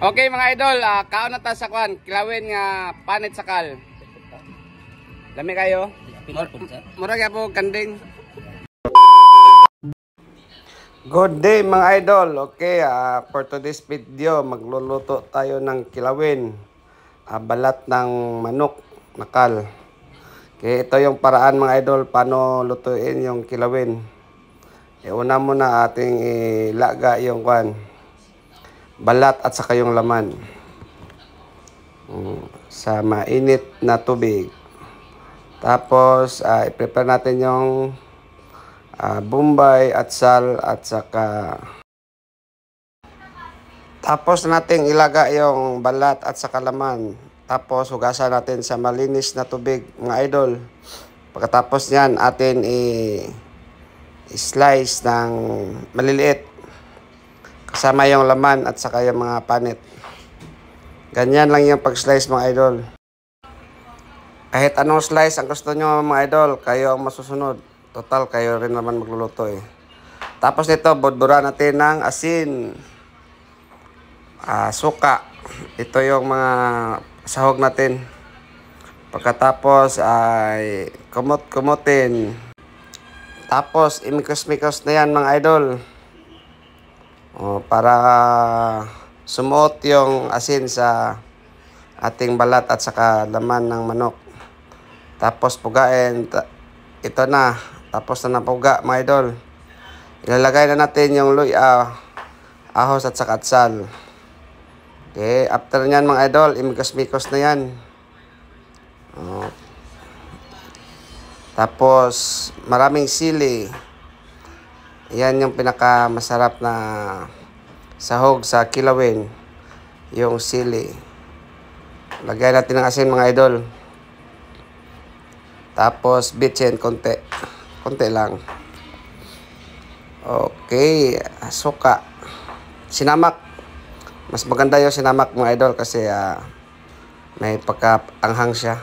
Okay mga idol, kaon na ta sa kwan, kilawin nga panit sakal. Lami kayo? Murag po kanding. Good day mga idol. Okay, for today's video, magluluto tayo ng kilawin. Balat ng manok, nakal. Okay, ito yung paraan mga idol, paano lutuin yung kilawin. Una muna ating ilaga yung kwan, balat at saka yung laman sa mainit na tubig. Tapos i-prepare natin yung bombay at sal at saka tapos natin ilaga yung balat at saka laman. Tapos hugasan natin sa malinis na tubig mga idol. Pagkatapos niyan atin i-slice ng maliliit kasama yung laman at saka yung mga panit. Ganyan lang yung pag-slice mga idol. Kahit anong slice ang gusto nyo mga idol, kayo ang masusunod. Total, kayo rin naman magluluto eh. Tapos nito, budburan natin ng asin, suka. Ito yung mga sahog natin. Pagkatapos ay kumot-kumutin. Tapos imikos-mikos na yan mga idol. Para sumuot yung asin sa ating balat at saka laman ng manok. Tapos pugain. Ito na. Tapos na napuga mga idol. Ilalagay na natin yung luya, ahos at saka atsal. Okay. After nyan mga idol, imikos-mikos na yan. Tapos maraming sili. Yan yung pinaka masarap na sahog sa kilawin, yung sili. Lagyan natin ng asin mga idol. Tapos bitchin konti lang. Okay, suka, sinamak. Mas maganda yung sinamak mga idol kasi may pagka-anghang siya.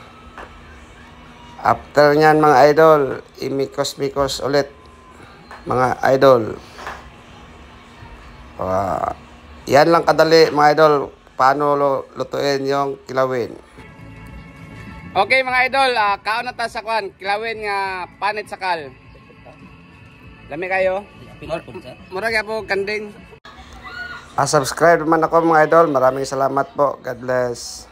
After nyan mga idol, imikos-mikos ulit mga idol. Yan lang kadali mga idol, paano lutuin yung kilawin. Okay mga idol, kaon na ta sa kwan, kilawin nga panit sakal. Lami kayo? Murag po kanding. Subscribe naman ako mga idol. Maraming salamat po. God bless.